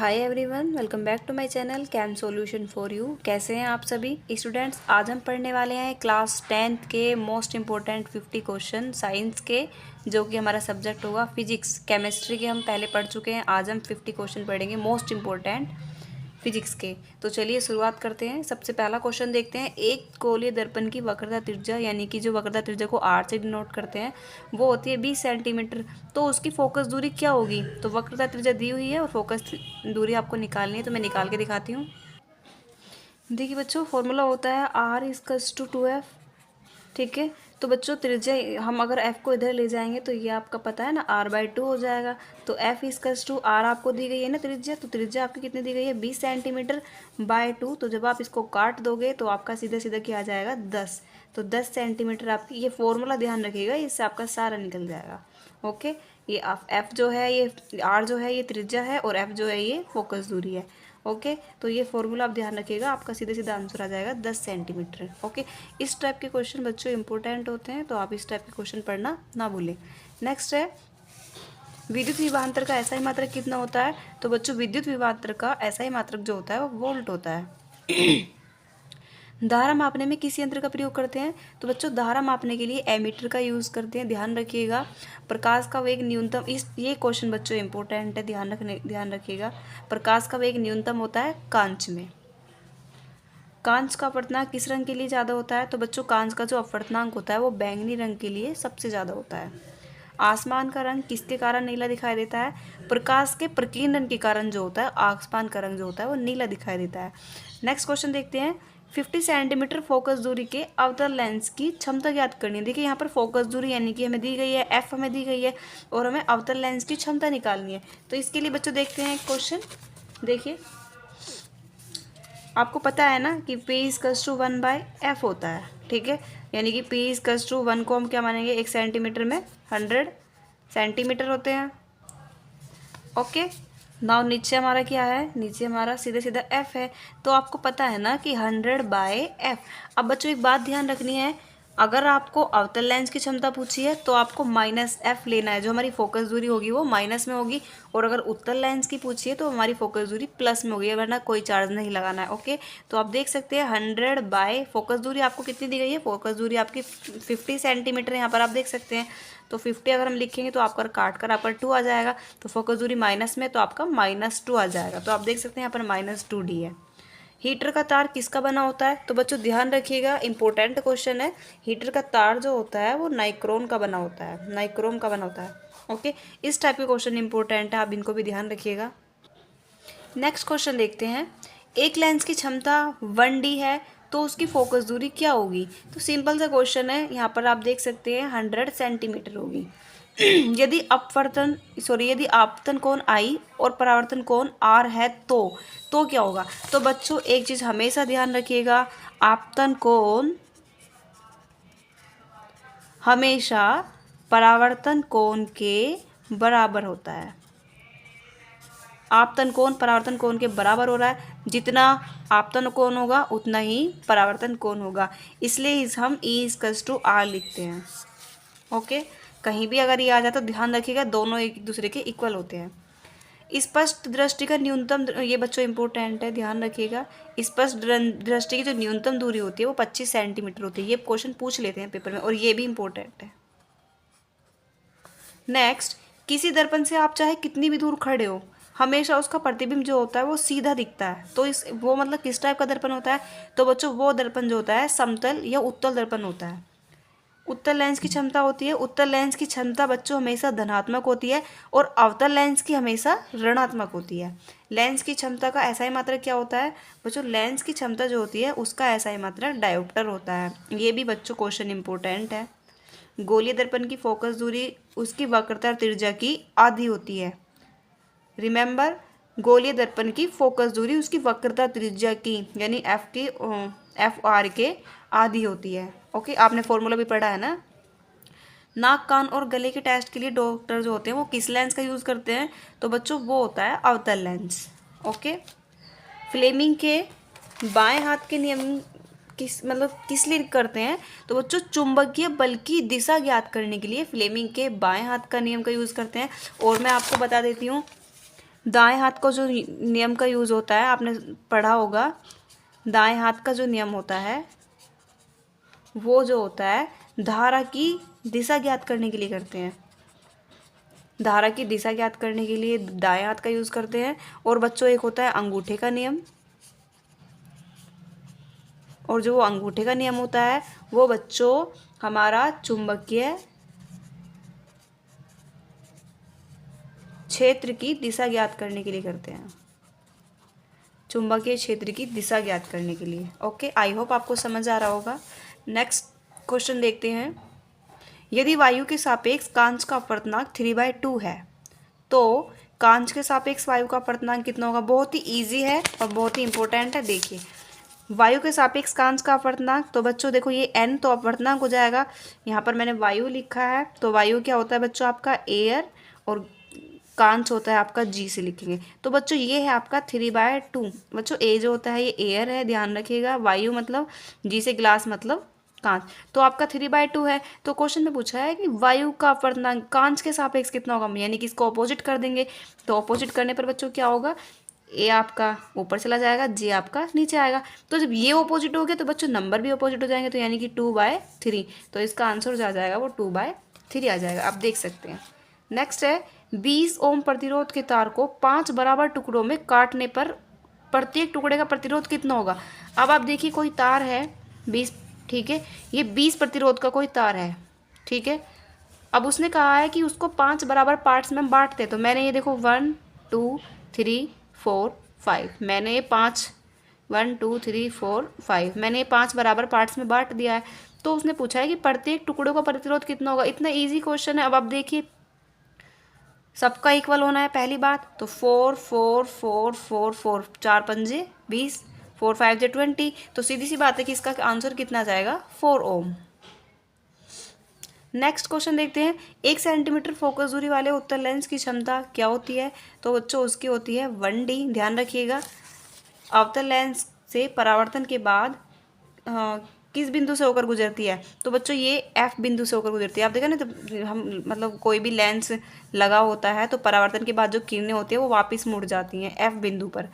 Hi everyone, welcome back to my channel Cam solution for you. कैसे हैं आप सभी स्टूडेंट्स। आज हम पढ़ने वाले हैं क्लास 10th के मोस्ट इम्पोर्टेंट 50 क्वेश्चन साइंस के, जो कि हमारा सब्जेक्ट होगा फिजिक्स। केमिस्ट्री के हम पहले पढ़ चुके हैं, आज हम 50 क्वेश्चन पढ़ेंगे मोस्ट इम्पोर्टेंट फिजिक्स के। तो चलिए शुरुआत करते हैं। सबसे पहला क्वेश्चन देखते हैं। एक गोलीय दर्पण की वक्रता त्रिज्या, यानी कि जो वक्रता त्रिज्या को आर से डिनोट करते हैं, वो होती है 20 सेंटीमीटर। तो उसकी फोकस दूरी क्या होगी। तो वक्रता त्रिज्या दी हुई है और फोकस दूरी आपको निकालनी है, तो मैं निकाल के दिखाती हूँ। देखिए बच्चों, फॉर्मूला होता है आर इक्वल्स टू 2f। ठीक है, तो बच्चों त्रिज्या हम अगर f को इधर ले जाएंगे तो ये आपका पता है ना r/2 हो जाएगा। तो f इक्वल्स टू r आपको दी गई है ना त्रिज्या, तो त्रिज्या आपकी कितनी दी गई है 20 सेंटीमीटर बाय 2। तो जब आप इसको काट दोगे तो आपका सीधा सीधा क्या आ जाएगा 10। तो 10 सेंटीमीटर आपकी, ये फॉर्मूला ध्यान रखिएगा, इससे आपका सारा निकल जाएगा। ओके, ये f जो है, ये r जो है ये त्रिज्या है, और f जो है ये फोकस दूरी है। ओके, तो ये फॉर्मूला आप ध्यान रखिएगा, आपका सीधे सीधा आंसर आ जाएगा 10 सेंटीमीटर। ओके, इस टाइप के क्वेश्चन बच्चों इंपॉर्टेंट होते हैं, तो आप इस टाइप के क्वेश्चन पढ़ना ना भूलें। नेक्स्ट है विद्युत विभवांतर का एसआई मात्रक कितना होता है। तो बच्चों विद्युत विभवांतर का एसआई मात्रक जो होता है वो वोल्ट होता है। धारा मापने में किस यंत्र का प्रयोग करते हैं। तो बच्चों धारा मापने के लिए एमीटर का यूज़ करते हैं, ध्यान रखिएगा। प्रकाश का वेग न्यूनतम, ये क्वेश्चन बच्चों इंपॉर्टेंट है, ध्यान रखिएगा। प्रकाश का वेग न्यूनतम होता है कांच में। कांच का अपवर्तनांक किस रंग के लिए ज़्यादा होता है। तो बच्चों कांच का जो अपवर्तनांक होता है वो बैंगनी रंग के लिए सबसे ज़्यादा होता है। आसमान का रंग किसके कारण नीला दिखाई देता है। प्रकाश के प्रकीर्णन के कारण जो होता है आसमान का रंग जो होता है वो नीला दिखाई देता है। नेक्स्ट क्वेश्चन देखते हैं। 50 सेंटीमीटर फोकस दूरी के अवतल लेंस की क्षमता ज्ञात करनी है। देखिए यहाँ पर फोकस दूरी यानी कि हमें दी गई है, एफ हमें दी गई है, और हमें अवतल लेंस की क्षमता निकालनी है। तो इसके लिए बच्चों देखते हैं क्वेश्चन। देखिए आपको पता है ना कि P इक्वल्स टू 1/f होता है। ठीक है, यानी कि P इक्वल्स टू 1 को हम क्या मानेंगे, 1 सेंटीमीटर में 100 सेंटीमीटर होते हैं। ओके, नाउ नीचे हमारा क्या है, नीचे हमारा सीधे सीधा f है। तो आपको पता है ना कि 100/f। अब बच्चों एक बात ध्यान रखनी है, अगर आपको अवतल लेंस की क्षमता पूछी है तो आपको -f लेना है, जो हमारी फोकस दूरी होगी वो माइनस में होगी। और अगर उत्तल लेंस की पूछी है तो हमारी फोकस दूरी प्लस में होगी, वरना कोई चार्ज नहीं लगाना है। ओके, तो आप देख सकते हैं 100 फोकस दूरी आपको कितनी दी गई है, फोकस दूरी आपकी 50 सेंटीमीटर यहाँ पर आप देख सकते हैं। तो 50 अगर हम लिखेंगे तो आपका काट कर आपका 2 आ जाएगा। तो फोकस दूरी माइनस में, तो आपका -2 आ जाएगा। तो आप देख सकते हैं यहाँ पर -2D है। हीटर का तार किसका बना होता है। तो बच्चों ध्यान रखिएगा, इंपॉर्टेंट क्वेश्चन है। हीटर का तार जो होता है वो नाइक्रोम का बना होता है, नाइक्रोम का बना होता है। ओके, इस टाइप के क्वेश्चन इंपॉर्टेंट है, आप इनको भी ध्यान रखिएगा। नेक्स्ट क्वेश्चन देखते हैं। एक लेंस की क्षमता 1D है तो उसकी फोकस दूरी क्या होगी। तो सिंपल सा क्वेश्चन है, यहाँ पर आप देख सकते हैं 100 सेंटीमीटर होगी। यदि यदि आपतन कोण I और परावर्तन कोण R है तो क्या होगा। तो बच्चों एक चीज हमेशा ध्यान रखिएगा, आपतन कोण हमेशा परावर्तन कोण के बराबर होता है। आपतन कोण परावर्तन कोण के बराबर हो रहा है, जितना आपतन कोण होगा उतना ही परावर्तन कोण होगा, इसलिए हम E=R लिखते हैं। ओके, कहीं भी अगर ये आ जाए तो ध्यान रखिएगा, दोनों एक दूसरे के इक्वल होते हैं। स्पष्ट दृष्टि का न्यूनतम, ये बच्चों इंपॉर्टेंट है, ध्यान रखिएगा। स्पष्ट दृष्टि की जो न्यूनतम दूरी होती है वो 25 सेंटीमीटर होती है। ये क्वेश्चन पूछ लेते हैं पेपर में, और ये भी इंपॉर्टेंट है। नेक्स्ट, किसी दर्पण से आप चाहे कितनी भी दूर खड़े हो, हमेशा उसका प्रतिबिंब जो होता है वो सीधा दिखता है। तो वो मतलब किस टाइप का दर्पण होता है। तो बच्चों वो दर्पण जो होता है समतल या उत्तल दर्पण होता है। उत्तल लेंस की क्षमता होती है, उत्तल लेंस की क्षमता बच्चों हमेशा धनात्मक होती है, और अवतल लेंस की हमेशा ऋणात्मक होती है। लेंस की क्षमता का एसआई मात्रक क्या होता है। बच्चों लेंस की क्षमता जो होती है उसका एसआई मात्रक डायोप्टर होता है। ये भी बच्चों क्वेश्चन इंपॉर्टेंट है। गोलीय दर्पण की फोकस दूरी उसकी वक्रता त्रिज्या की आधी होती है। रिमेंबर, गोलीय दर्पण की फोकस दूरी उसकी वक्रता त्रिज्या की यानी FR के आधी होती है। ओके, आपने फॉर्मूला भी पढ़ा है ना। नाक कान और गले के टेस्ट के लिए डॉक्टर जो होते हैं वो किस लेंस का यूज़ करते हैं। तो बच्चों वो होता है अवतल लेंस। ओके, फ्लेमिंग के बाएं हाथ के नियम किस लिए करते हैं। तो बच्चों चुंबकीय बल की दिशा ज्ञात करने के लिए फ्लेमिंग के बाएं हाथ का नियम का यूज़ करते हैं। और मैं आपको बता देती हूँ, दाएं हाथ का जो नियम का यूज़ होता है, आपने पढ़ा होगा, दाएं हाथ का जो नियम होता है वो जो होता है धारा की दिशा ज्ञात करने के लिए करते हैं। धारा की दिशा ज्ञात करने के लिए दाएं हाथ का यूज़ करते हैं। और बच्चों एक होता है अंगूठे का नियम, और जो वो अंगूठे का नियम होता है वो बच्चों हमारा चुंबकीय क्षेत्र की दिशा ज्ञात करने के लिए करते हैं, चुंबकीय क्षेत्र की दिशा ज्ञात करने के लिए। ओके, आई होप आपको समझ आ रहा होगा। नेक्स्ट क्वेश्चन देखते हैं। यदि वायु के सापेक्ष कांच का अपवर्तनांक 3/2 है तो कांच के सापेक्ष वायु का अपवर्तनांक कितना होगा? बहुत ही ईजी है और बहुत ही इंपॉर्टेंट है। देखिए, वायु के सापेक्ष कांच का अपवर्तनांक, तो बच्चों देखो ये n तो अपवर्तनांक हो जाएगा। यहाँ पर मैंने वायु लिखा है, तो वायु क्या होता है बच्चों आपका एयर, और कांच होता है आपका जी से लिखेंगे। तो बच्चों ये है आपका 3/2। बच्चों ए जो होता है ये एयर है, ध्यान रखिएगा। वायु मतलब जी से ग्लास मतलब कांच, तो आपका 3/2 है। तो क्वेश्चन में पूछा है कि वायु का अपवर्तनांक कांच के सापेक्ष कितना होगा, यानी कि इसको ऑपोजिट कर देंगे। तो ऑपोजिट करने पर बच्चों क्या होगा, ए आपका ऊपर चला जाएगा, जे आपका नीचे आएगा। तो जब ये ऑपोजिट हो गया तो बच्चों नंबर भी ऑपोजिट हो जाएंगे, तो यानी कि 2/3। तो इसका आंसर जो आ जाएगा वो 2/3 आ जाएगा, आप देख सकते हैं। नेक्स्ट है 20 ओम प्रतिरोध के तार को 5 बराबर टुकड़ों में काटने पर प्रत्येक टुकड़े का प्रतिरोध कितना होगा। अब आप देखिए कोई तार है 20, ठीक है, ये 20 प्रतिरोध का कोई तार है, ठीक है। अब उसने कहा है कि उसको 5 बराबर पार्ट्स में हम बांटते हैं। तो मैंने ये देखो 1 2 3 4 5, मैंने ये 5 1 2 3 4 5 मैंने ये 5 बराबर पार्ट्स में बांट दिया है। तो उसने पूछा है कि प्रत्येक टुकड़ों का प्रतिरोध कितना होगा। इतना इजी क्वेश्चन है। अब आप देखिए सबका इक्वल होना है पहली बात, तो 4 4 4 4 4 4 पंजे 20, 4 5 जे 20। तो सीधी सी बात है कि इसका आंसर कितना जाएगा 4 ओम। नेक्स्ट क्वेश्चन देखते हैं। 1 सेंटीमीटर फोकस दूरी वाले उत्तल लेंस की क्षमता क्या होती है। तो बच्चों उसकी होती है 1D। ध्यान रखिएगा, अवतल लेंस से परावर्तन के बाद किस बिंदु से होकर गुजरती है। तो बच्चों ये F बिंदु से होकर गुजरती है। आप देखा ना, तो हम मतलब कोई भी लेंस लगा होता है तो परावर्तन के बाद जो किरणें होती है वो वापस मुड़ जाती हैं F बिंदु पर।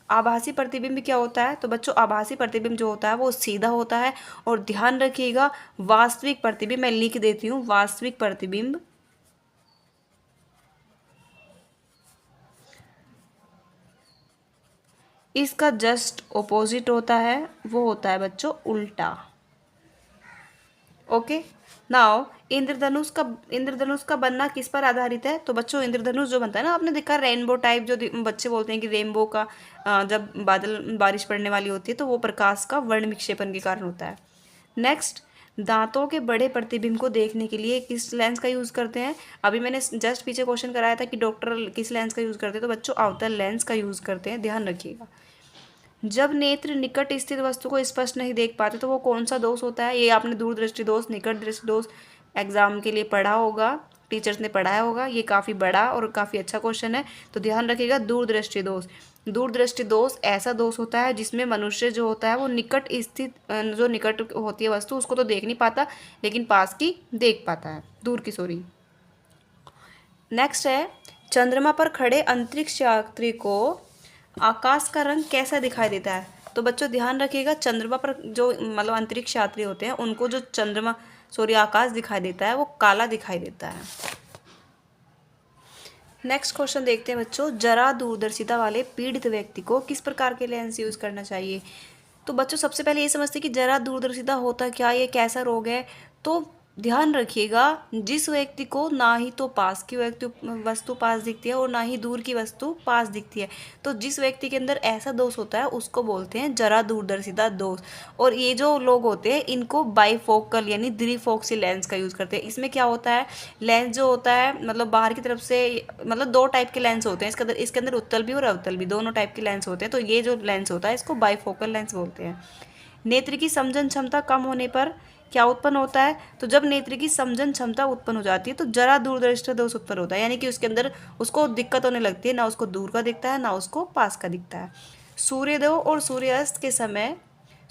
आभासी प्रतिबिंब क्या होता है। तो बच्चों आभासी प्रतिबिंब जो होता है वो सीधा होता है। और ध्यान रखिएगा वास्तविक प्रतिबिंब, मैं लिख देती हूँ, वास्तविक प्रतिबिंब इसका जस्ट ऑपोजिट होता है, वो होता है बच्चों उल्टा। ओके, नाउ इंद्रधनुष का बनना किस पर आधारित है। तो बच्चों इंद्रधनुष जो बनता है ना, आपने देखा रेनबो टाइप, जो बच्चे बोलते हैं कि रेनबो का जब बारिश पड़ने वाली होती है तो वो प्रकाश का वर्ण विक्षेपण के कारण होता है। नेक्स्ट, दांतों के बड़े प्रतिबिंब को देखने के लिए किस लेंस का यूज़ करते हैं। अभी मैंने जस्ट पीछे क्वेश्चन कराया था कि डॉक्टर किस लेंस का यूज़ करते हैं। तो बच्चों अवतल लेंस का यूज़ करते हैं, ध्यान रखिएगा। जब नेत्र निकट स्थित वस्तु को स्पष्ट नहीं देख पाते तो वो कौन सा दोष होता है। ये आपने दूरदृष्टि दोष, निकट दृष्टि दोष एग्जाम के लिए पढ़ा होगा, टीचर्स ने पढ़ाया होगा। ये काफ़ी बड़ा और काफ़ी अच्छा क्वेश्चन है, तो ध्यान रखिएगा। दूरदृष्टि दोष, दूरदृष्टि दोष ऐसा दोष होता है जिसमें मनुष्य जो होता है वो निकट स्थित, जो निकट होती है वस्तु उसको तो देख नहीं पाता लेकिन पास की देख पाता है, दूर की सॉरी। नेक्स्ट है चंद्रमा पर खड़े अंतरिक्ष यात्री को आकाश का रंग कैसा दिखाई देता है। तो बच्चों ध्यान रखिएगा, चंद्रमा पर जो मतलब अंतरिक्ष यात्री होते हैं उनको जो चंद्रमा सॉरी आकाश दिखाई देता है वो काला दिखाई देता है। नेक्स्ट क्वेश्चन देखते हैं बच्चों। जरा दूरदर्शिता वाले पीड़ित व्यक्ति को किस प्रकार के लेंस यूज़ करना चाहिए। तो बच्चों सबसे पहले ये समझते हैं कि जरा दूरदर्शिता होता क्या, ये कैसा रोग है। तो ध्यान रखिएगा, जिस व्यक्ति को ना ही तो पास की वस्तु पास दिखती है और ना ही दूर की वस्तु पास दिखती है, तो जिस व्यक्ति के अंदर ऐसा दोष होता है उसको बोलते हैं जरा दूरदर्शिता दोष। और ये जो लोग होते हैं इनको बाईफोकल यानी द्विफोक्सी लेंस का यूज़ करते हैं। इसमें क्या होता है, लेंस जो होता है मतलब बाहर की तरफ से, मतलब 2 टाइप के लेंस होते हैं इसके अंदर उत्तल भी और अवतल भी, दोनों टाइप के लेंस होते हैं। तो ये जो लेंस होता है इसको बाईफोकल लेंस बोलते हैं। नेत्र की समझन क्षमता कम होने पर क्या उत्पन्न होता है। तो जब नेत्र की समझन क्षमता उत्पन्न हो जाती है तो जरा दूरदृष्टि दोष उत्पन्न होता है, यानी कि उसके अंदर उसको दिक्कत होने लगती है, ना उसको दूर का दिखता है ना उसको पास का दिखता है। सूर्योदय और सूर्यास्त के समय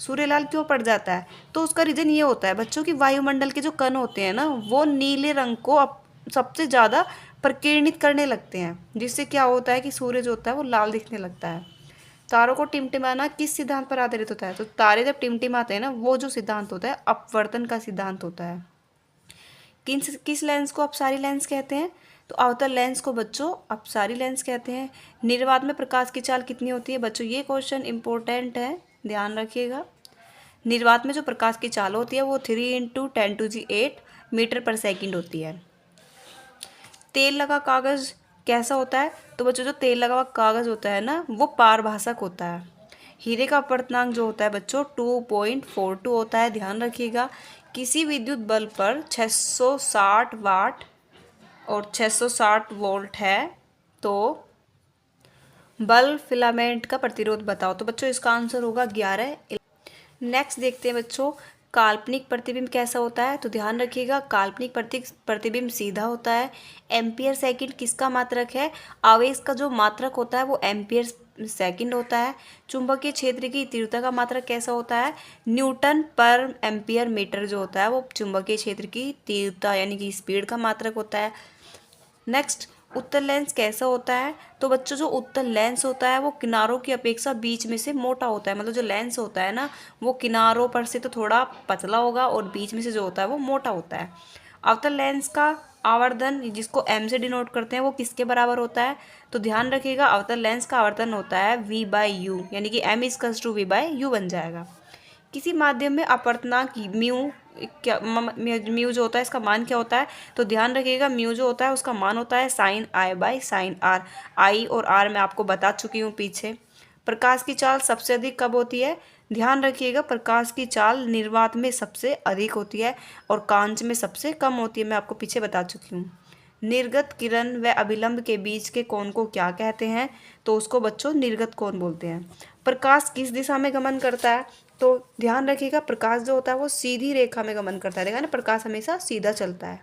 सूर्यलाल क्यों पड़ जाता है। तो उसका रीज़न ये होता है बच्चों की वायुमंडल के जो कण होते हैं ना वो नीले रंग को सबसे ज़्यादा प्रकीर्णित करने लगते हैं, जिससे क्या होता है कि सूर्य जो होता है वो लाल दिखने लगता है। तारों को टिमटिमाना किस सिद्धांत पर आधारित होता है? तो तारे जब टिमटिमाते हैं ना, वो जो सिद्धांत होता है अपवर्तन का सिद्धांत होता है। किस लेंस को अपसारी लेंस कहते हैं? तो अवतल लेंस को बच्चों अपसारी लेंस कहते हैं। निर्वात में प्रकाश की चाल कितनी होती है? बच्चों ये क्वेश्चन इंपॉर्टेंट है, ध्यान रखिएगा। निर्वात में जो प्रकाश की चाल होती है वो 3 × 10⁸ मीटर पर सेकंड होती है। तेल लगा कागज़ कैसा होता है? तो बच्चों जो तेल लगा हुआ कागज़ होता है ना, वो पारभाषक होता है। हीरे का अपवर्तनांक जो होता है बच्चों 2.42 होता है, ध्यान रखिएगा। किसी विद्युत बल्ब पर 660 वाट और 660 वोल्ट है, तो बल्ब फिलामेंट का प्रतिरोध बताओ। तो बच्चों इसका आंसर होगा 11। नेक्स्ट देखते हैं बच्चों, काल्पनिक प्रतिबिंब कैसा होता है? तो ध्यान रखिएगा, काल्पनिक प्रतिबिंब सीधा होता है। एम्पियर सेकंड किसका मात्रक है? आवेश का जो मात्रक होता है वो एम्पियर सेकंड होता है। चुंबकीय क्षेत्र की तीव्रता का मात्रक कैसा होता है? न्यूटन पर एम्पियर मीटर जो होता है वो चुंबकीय क्षेत्र की तीव्रता यानी कि स्पीड का मात्रक होता है। नेक्स्ट, उत्तल लेंस कैसा होता है? तो बच्चों जो उत्तल लेंस होता है वो किनारों की अपेक्षा बीच में से मोटा होता है। मतलब जो लेंस होता है ना, वो किनारों पर से तो थोड़ा पतला होगा और बीच में से जो होता है वो मोटा होता है। अवतल लेंस का आवर्धन, जिसको m से डिनोट करते हैं, वो किसके बराबर होता है? तो ध्यान रखिएगा, अवतल लेंस का आवर्धन होता है v/u, यानी कि m=v/u बन जाएगा। किसी माध्यम में अपवर्तनांक म्यू जो होता है इसका मान क्या होता है? तो ध्यान रखिएगा, म्यू जो होता है उसका मान होता है sin I/sin R। I और R मैं आपको बता चुकी हूँ पीछे। प्रकाश की चाल सबसे अधिक कब होती है? ध्यान रखिएगा, प्रकाश की चाल निर्वात में सबसे अधिक होती है और कांच में सबसे कम होती है, मैं आपको पीछे बता चुकी हूँ। निर्गत किरण व अभिलंब के बीच के कोण को क्या कहते हैं? तो उसको बच्चों निर्गत कोण बोलते हैं। प्रकाश किस दिशा में गमन करता है? तो ध्यान रखिएगा, प्रकाश जो होता है वो सीधी रेखा में गमन करता है। देखा ना, प्रकाश हमेशा सीधा चलता है।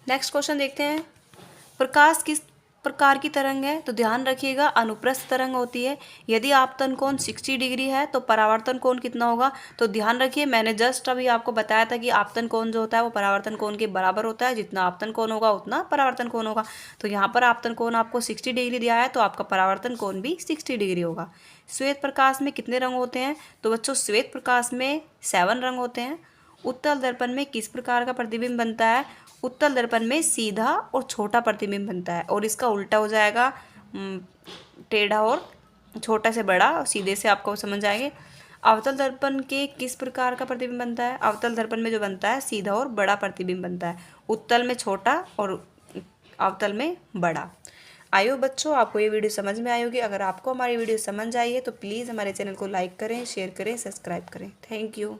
नेक्स्ट क्वेश्चन देखते हैं, प्रकाश किस प्रकार की तरंग है? तो ध्यान रखिएगा, अनुप्रस्थ तरंग होती है। यदि आपतन कोण 60 डिग्री है तो परावर्तन कोण कितना होगा? तो ध्यान रखिए, मैंने जस्ट अभी आपको बताया था कि आपतन कोण जो होता है वो परावर्तन कोण के बराबर होता है। जितना आपतन कोण होगा उतना परावर्तन कोण होगा। तो यहाँ पर आपतन कोण आपको 60 डिग्री दिया है, तो आपका परावर्तन कोण भी 60 डिग्री होगा। श्वेत प्रकाश में कितने रंग होते हैं? तो बच्चों श्वेत प्रकाश में 7 रंग होते हैं। उत्तल दर्पण में किस प्रकार का प्रतिबिंब बनता है? उत्तल दर्पण में सीधा और छोटा प्रतिबिंब बनता है, और इसका उल्टा हो जाएगा, टेढ़ा और छोटा से बड़ा, और सीधे से आपको समझ आएंगे। अवतल दर्पण के किस प्रकार का प्रतिबिंब बनता है? अवतल दर्पण में जो बनता है सीधा और बड़ा प्रतिबिंब बनता है, उत्तल में छोटा और अवतल में बड़ा। आई होप बच्चों आपको ये वीडियो समझ में आई होगी। अगर आपको हमारी वीडियो समझ आई है तो प्लीज़ हमारे चैनल को लाइक करें, शेयर करें, सब्सक्राइब करें। Thank you.